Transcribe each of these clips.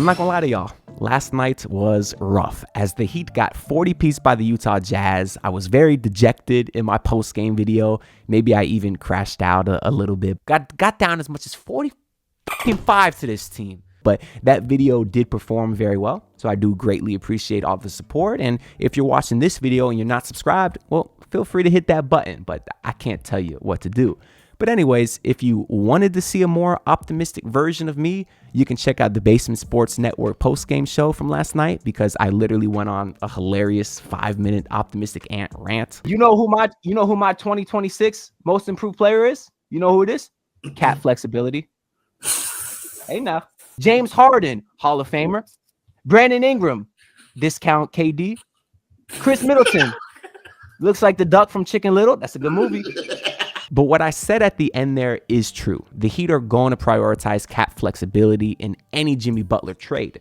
I'm not gonna lie to y'all. Last night was rough as the Heat got 40-piece by the Utah Jazz. I was very dejected in my post-game video. Maybe I even crashed out a little bit. Got down as much as 45 to this team. But that video did perform very well. So I do greatly appreciate all the support. And if you're watching this video and you're not subscribed, well, feel free to hit that button. But I can't tell you what to do. But anyways, if you wanted to see a more optimistic version of me, you can check out the Basement Sports Network post-game show from last night because I literally went on a hilarious 5-minute optimistic rant. You know who my 2026 most improved player is? You know who it is? Cat flexibility. Hey now. James Harden, Hall of Famer. Brandon Ingram, discount KD. Chris Middleton, looks like the duck from Chicken Little. That's a good movie. But what I said at the end there is true. The Heat are going to prioritize cap flexibility in any Jimmy Butler trade.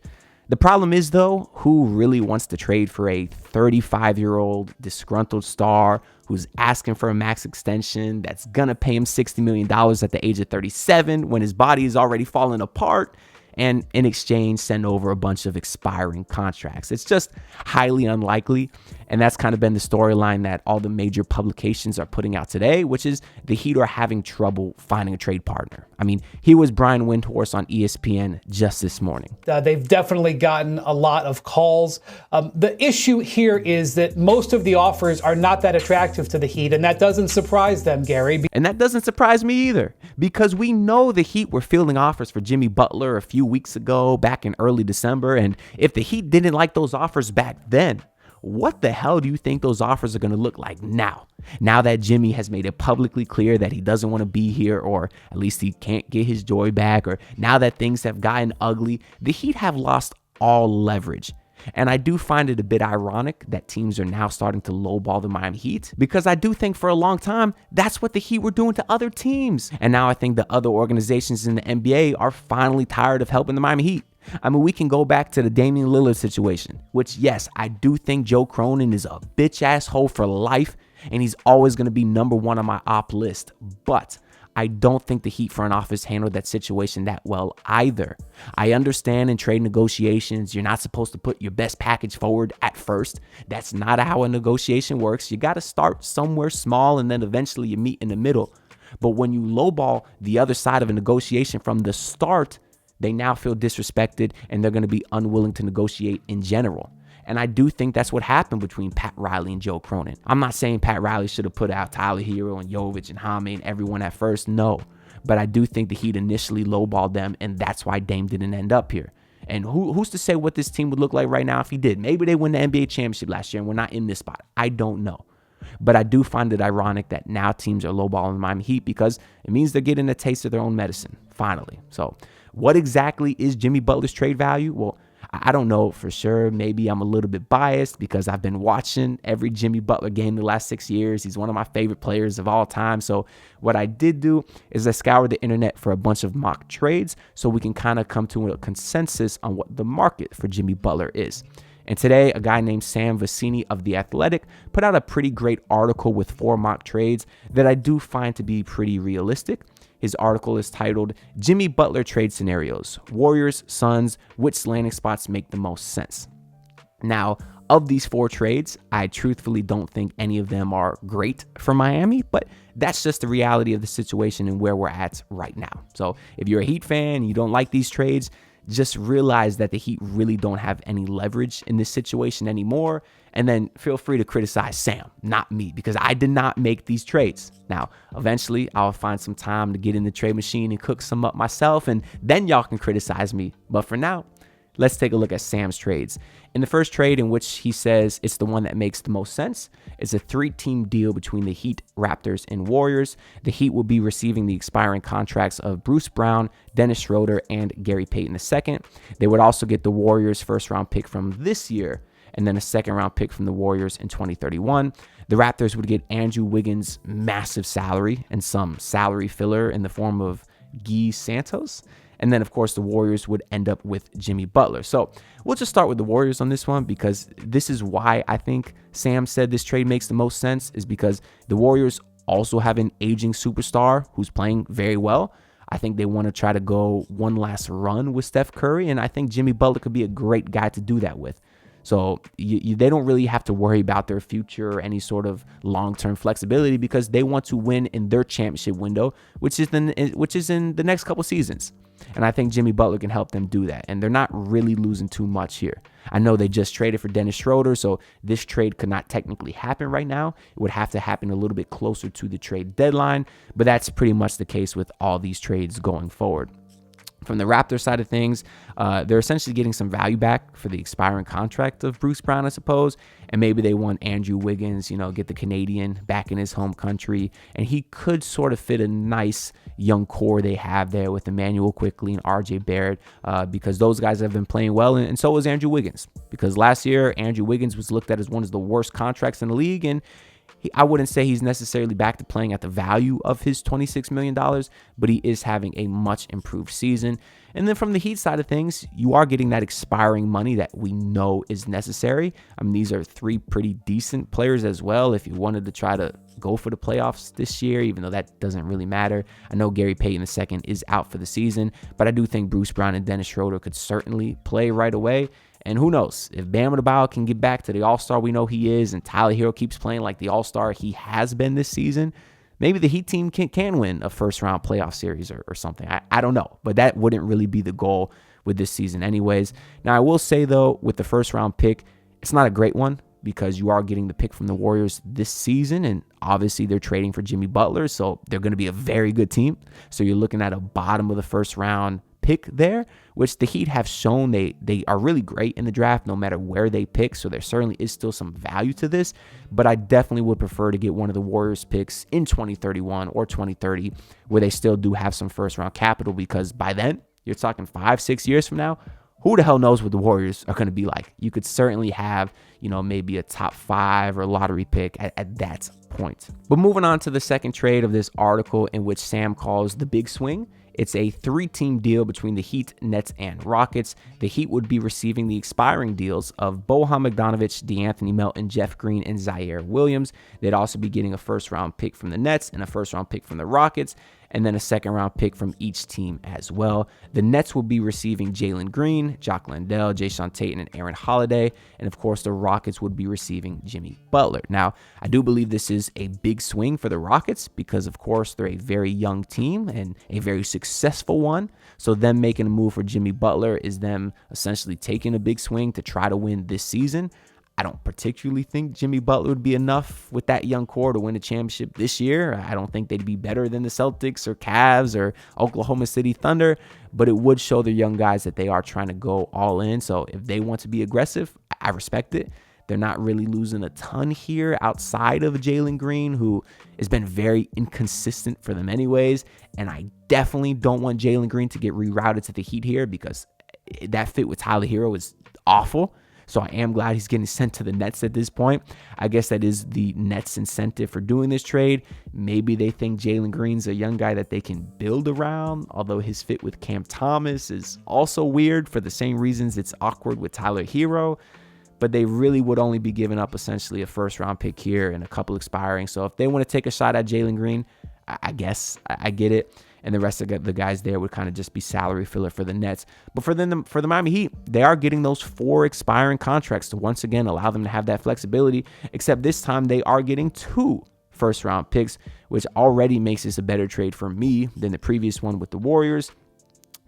The problem is, though, who really wants to trade for a 35-year-old disgruntled star who's asking for a max extension that's going to pay him $60 million at the age of 37 when his body is already falling apart, and in exchange send over a bunch of expiring contracts? It's just highly unlikely. And that's kind of been the storyline that all the major publications are putting out today, which is the Heat are having trouble finding a trade partner. I mean, he was Brian Windhorst on ESPN just this morning. They've definitely gotten a lot of calls. The issue here is that most of the offers are not that attractive to the Heat, and that doesn't surprise them, Gary. And that doesn't surprise me either, because we know the Heat were fielding offers for Jimmy Butler a few weeks ago, back in early December. And if the Heat didn't like those offers back then, what the hell do you think those offers are going to look like now? Now that Jimmy has made it publicly clear that he doesn't want to be here, or at least he can't get his joy back, or now that things have gotten ugly, the Heat have lost all leverage. And I do find it a bit ironic that teams are now starting to lowball the Miami Heat, because I do think for a long time, that's what the Heat were doing to other teams. And now I think the other organizations in the NBA are finally tired of helping the Miami Heat. I mean, we can go back to the Damian Lillard situation, which, yes, I do think Joe Cronin is a bitch asshole for life, and he's always going to be number one on my op list. But I don't think the Heat front office handled that situation that well either. I understand in trade negotiations, you're not supposed to put your best package forward at first. That's not how a negotiation works. You got to start somewhere small, and then eventually you meet in the middle. But when you lowball the other side of a negotiation from the start, they now feel disrespected, and they're going to be unwilling to negotiate in general. And I do think that's what happened between Pat Riley and Joe Cronin. I'm not saying Pat Riley should have put out Tyler Hero and Jovic and Jaime and everyone at first. No. But I do think the Heat initially lowballed them, and that's why Dame didn't end up here. And who's to say what this team would look like right now if he did? Maybe they win the NBA championship last year and we're not in this spot. I don't know. But I do find it ironic that now teams are lowballing the Miami Heat, because it means they're getting a taste of their own medicine, finally. So what exactly is Jimmy Butler's trade value? Well, I don't know for sure. Maybe I'm a little bit biased because I've been watching every Jimmy Butler game the last 6 years. He's one of my favorite players of all time. So what I did do is I scoured the internet for a bunch of mock trades so we can kind of come to a consensus on what the market for Jimmy Butler is. And today, a guy named Sam Vecini of The Athletic put out a pretty great article with 4 mock trades that I do find to be pretty realistic. His article is titled Jimmy Butler Trade Scenarios, Warriors, Suns, which landing spots make the most sense. Now, of these 4 trades, I truthfully don't think any of them are great for Miami, but that's just the reality of the situation and where we're at right now. So if you're a Heat fan and you don't like these trades, just realize that the Heat really don't have any leverage in this situation anymore. And then feel free to criticize Sam, not me, because I did not make these trades. Now, eventually, I'll find some time to get in the trade machine and cook some up myself, and then y'all can criticize me. But for now, let's take a look at Sam's trades. In the first trade, in which he says it's the one that makes the most sense, is a 3-team deal between the Heat, Raptors, and Warriors. The Heat will be receiving the expiring contracts of Bruce Brown, Dennis Schroeder, and Gary Payton II. They would also get the Warriors' first-round pick from this year, and then a second-round pick from the Warriors in 2031. The Raptors would get Andrew Wiggins' massive salary and some salary filler in the form of Guy Santos. And then, of course, the Warriors would end up with Jimmy Butler. So we'll just start with the Warriors on this one, because this is why I think Sam said this trade makes the most sense, is because the Warriors also have an aging superstar who's playing very well. I think they want to try to go one last run with Steph Curry, and I think Jimmy Butler could be a great guy to do that with. So they don't really have to worry about their future or any sort of long-term flexibility because they want to win in their championship window, which is in the next couple seasons. And I think Jimmy Butler can help them do that. And they're not really losing too much here. I know they just traded for Dennis Schroeder, so this trade could not technically happen right now. It would have to happen a little bit closer to the trade deadline, but that's pretty much the case with all these trades going forward. From the Raptors side of things, they're essentially getting some value back for the expiring contract of Bruce Brown, I suppose. And maybe they want Andrew Wiggins, get the Canadian back in his home country. And he could sort of fit a nice young core they have there with Emmanuel Quickley and RJ Barrett because those guys have been playing well. And so is Andrew Wiggins. Because last year, Andrew Wiggins was looked at as one of the worst contracts in the league. And I wouldn't say he's necessarily back to playing at the value of his $26 million, but he is having a much improved season. And then from the Heat side of things, you are getting that expiring money that we know is necessary. I mean, these are three pretty decent players as well. If you wanted to try to go for the playoffs this year, even though that doesn't really matter. I know Gary Payton II is out for the season, but I do think Bruce Brown and Dennis Schroeder could certainly play right away. And who knows, if Bam Adebayo can get back to the all-star we know he is, and Tyler Hero keeps playing like the all-star he has been this season, maybe the Heat team can win a first-round playoff series or something. I don't know, but that wouldn't really be the goal with this season anyways. Now, I will say, though, with the first-round pick, it's not a great one because you are getting the pick from the Warriors this season, and obviously they're trading for Jimmy Butler, so they're going to be a very good team. So you're looking at a bottom of the first-round pick there, which the Heat have shown they are really great in the draft no matter where they pick, so there certainly is still some value to this, but I definitely would prefer to get one of the Warriors picks in 2031 or 2030 where they still do have some first round capital, because by then you're talking 5-6 years from now, who the hell knows what the Warriors are going to be like. You could certainly have, maybe a top 5 or lottery pick at that point. But moving on to the second trade of this article, in which Sam calls the big swing. It's a 3-team deal between the Heat, Nets, and Rockets. The Heat would be receiving the expiring deals of Bojan Bogdanovic, DeAnthony Melton, Jeff Green, and Zaire Williams. They'd also be getting a first-round pick from the Nets and a first-round pick from the Rockets, and then a second-round pick from each team as well. The Nets will be receiving Jalen Green, Jock Landale, Jason Tatum, and Aaron Holiday. And, of course, the Rockets would be receiving Jimmy Butler. Now, I do believe this is a big swing for the Rockets because, of course, they're a very young team and a very successful one. So them making a move for Jimmy Butler is them essentially taking a big swing to try to win this season. I don't particularly think Jimmy Butler would be enough with that young core to win a championship this year. I don't think they'd be better than the Celtics or Cavs or Oklahoma City Thunder, but it would show the young guys that they are trying to go all in. So if they want to be aggressive, I respect it. They're not really losing a ton here outside of Jalen Green, who has been very inconsistent for them anyways. And I definitely don't want Jalen Green to get rerouted to the Heat here because that fit with Tyler Hero is awful. So I am glad he's getting sent to the Nets at this point. I guess that is the Nets' incentive for doing this trade. Maybe they think Jalen Green's a young guy that they can build around, although his fit with Cam Thomas is also weird for the same reasons it's awkward with Tyler Hero. But they really would only be giving up essentially a first-round pick here and a couple expiring. So if they want to take a shot at Jalen Green, I guess I get it. And the rest of the guys there would kind of just be salary filler for the Nets. But for the Miami Heat, they are getting those 4 expiring contracts to once again allow them to have that flexibility, except this time they are getting 2 first-round picks, which already makes this a better trade for me than the previous one with the Warriors.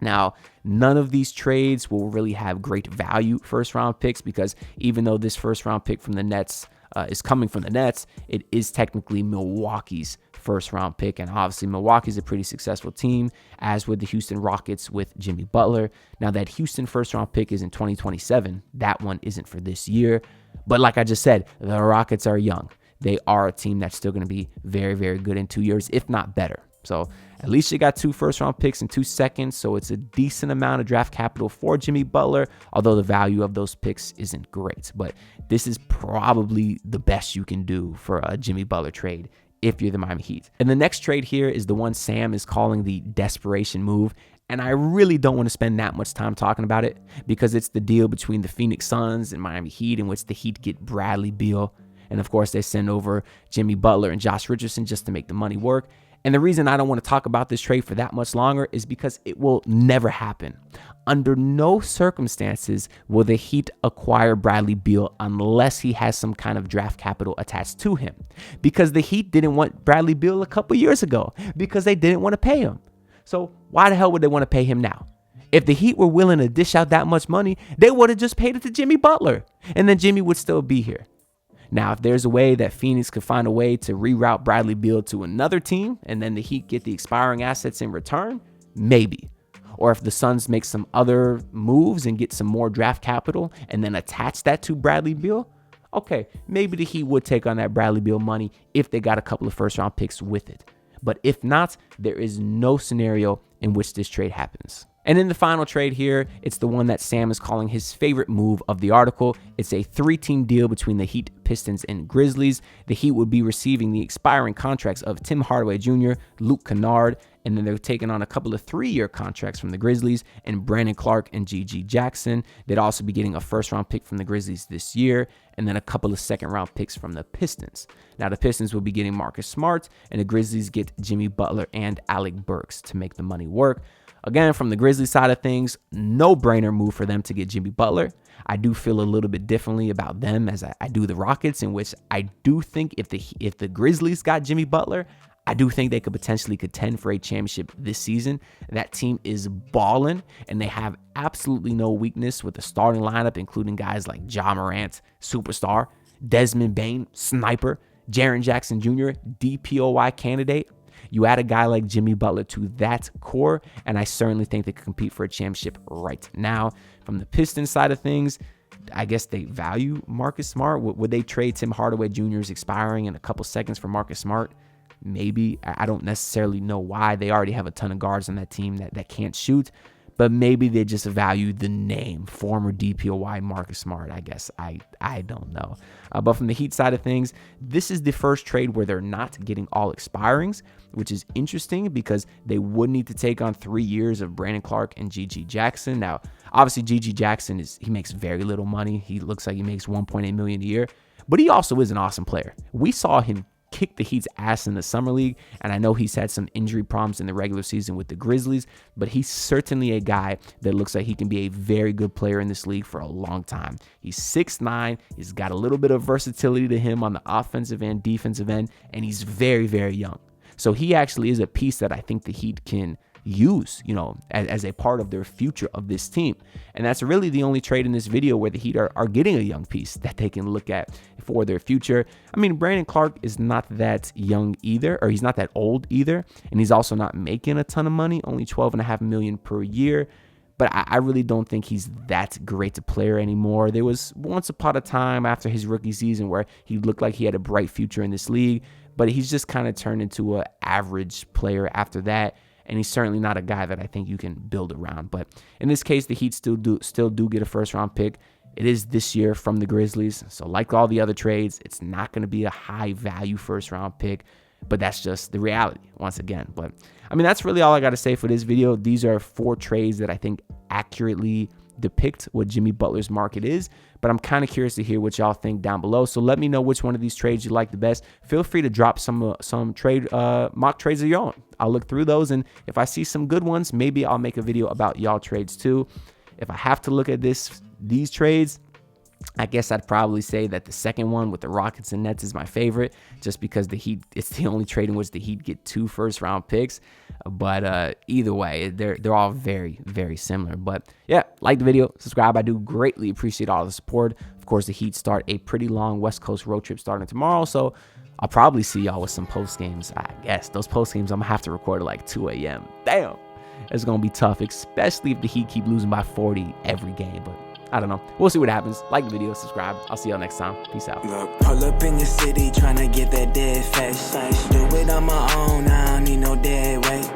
Now, none of these trades will really have great value first-round picks because even though this first-round pick from the Nets is coming from the Nets, it is technically Milwaukee's first-round pick, and obviously Milwaukee's a pretty successful team, as with the Houston Rockets with Jimmy Butler. Now, that Houston first-round pick is in 2027. That one isn't for this year. But like I just said, the Rockets are young. They are a team that's still going to be very, very good in 2 years, if not better. So at least you got 2 first-round picks and 2 seconds, so it's a decent amount of draft capital for Jimmy Butler, although the value of those picks isn't great. But this is probably the best you can do for a Jimmy Butler trade if you're the Miami Heat. And the next trade here is the one Sam is calling the desperation move. And I really don't want to spend that much time talking about it because it's the deal between the Phoenix Suns and Miami Heat, in which the Heat get Bradley Beal. And of course, they send over Jimmy Butler and Josh Richardson just to make the money work. And the reason I don't want to talk about this trade for that much longer is because it will never happen. Under no circumstances will the Heat acquire Bradley Beal unless he has some kind of draft capital attached to him. Because the Heat didn't want Bradley Beal a couple years ago because they didn't want to pay him. So why the hell would they want to pay him now? If the Heat were willing to dish out that much money, they would have just paid it to Jimmy Butler, and then Jimmy would still be here. Now, if there's a way that Phoenix could find a way to reroute Bradley Beal to another team and then the Heat get the expiring assets in return, maybe. Or if the Suns make some other moves and get some more draft capital and then attach that to Bradley Beal, okay, maybe the Heat would take on that Bradley Beal money if they got a couple of first-round picks with it. But if not, there is no scenario in which this trade happens. And in the final trade here, it's the one that Sam is calling his favorite move of the article. It's a 3-team deal between the Heat, Pistons, and Grizzlies. The Heat would be receiving the expiring contracts of Tim Hardaway Jr., Luke Kennard, and then they're taking on a couple of 3-year contracts from the Grizzlies and Brandon Clark and G.G. Jackson. They'd also be getting a first-round pick from the Grizzlies this year and then a couple of second-round picks from the Pistons. Now, the Pistons will be getting Marcus Smart, and the Grizzlies get Jimmy Butler and Alec Burks to make the money work. Again, from the Grizzlies side of things, no-brainer move for them to get Jimmy Butler. I do feel a little bit differently about them as I do the Rockets, in which I do think if the Grizzlies got Jimmy Butler, I do think they could potentially contend for a championship this season. That team is balling, and they have absolutely no weakness with the starting lineup, including guys like Ja Morant, superstar, Desmond Bane, sniper, Jaren Jackson Jr., DPOY candidate. You add a guy like Jimmy Butler to that core, and I certainly think they could compete for a championship right now. From the Pistons side of things, I guess they value Marcus Smart. Would they trade Tim Hardaway Jr.'s expiring in a couple seconds for Marcus Smart? Maybe. I don't necessarily know why. They already have a ton of guards on that team that can't shoot. But maybe they just value the name, former DPOY Marcus Smart, I guess. I don't know. But from the Heat side of things, this is the first trade where they're not getting all expirings, which is interesting because they would need to take on 3 years of Brandon Clark and G.G. Jackson. Now, obviously, G.G. Jackson, he makes very little money. He looks like he makes $1.8 million a year, but he also is an awesome player. We saw him kick the Heat's ass in the summer league, and I know he's had some injury problems in the regular season with the Grizzlies, but he's certainly a guy that looks like he can be a very good player in this league for a long time. He's 6'9", he's got a little bit of versatility to him on the offensive end, defensive end, and he's very, very young. So he actually is a piece that I think the Heat can use, as a part of their future of this team. And that's really the only trade in this video where the Heat are getting a young piece that they can look at for their future. I mean, Brandon Clark is not that young either, or he's not that old either. And he's also not making a ton of money, only $12.5 million per year. But I really don't think he's that great a player anymore. There was once upon a time after his rookie season where he looked like he had a bright future in this league, but he's just kind of turned into an average player after that. And he's certainly not a guy that I think you can build around. But in this case, the Heat still do get a first-round pick. It is this year from the Grizzlies. So like all the other trades, it's not going to be a high-value first-round pick. But that's just the reality, once again. But, I mean, that's really all I got to say for this video. These are 4 trades that I think accurately depict what Jimmy Butler's market is, but I'm kind of curious to hear what y'all think down below. So let me know which one of these trades you like the best. Feel free to drop some trade mock trades of your own. I'll look through those, and if I see some good ones, maybe I'll make a video about y'all trades too. If I have to look at these trades, I guess I'd probably say that the second one with the Rockets and Nets is my favorite, just because the Heat, it's the only trade in which the Heat get 2 first-round picks. But either way, they're all very, very similar. But yeah, like the video, subscribe. I do greatly appreciate all the support. Of course, the Heat start a pretty long West Coast road trip starting tomorrow, so I'll probably see y'all with some post games. I guess those post games I'm gonna have to record at like 2 a.m. Damn, it's gonna be tough, especially if the Heat keep losing by 40 every game. But I don't know. We'll see what happens. Like the video, subscribe. I'll see y'all next time. Peace out. Look, pull up in the city trying to get that dead face. Do it on my own, I don't need no dead weight.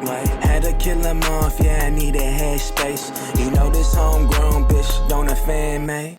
Had to kill him off, yeah, I need a head space. You know this homegrown bitch don't offend me.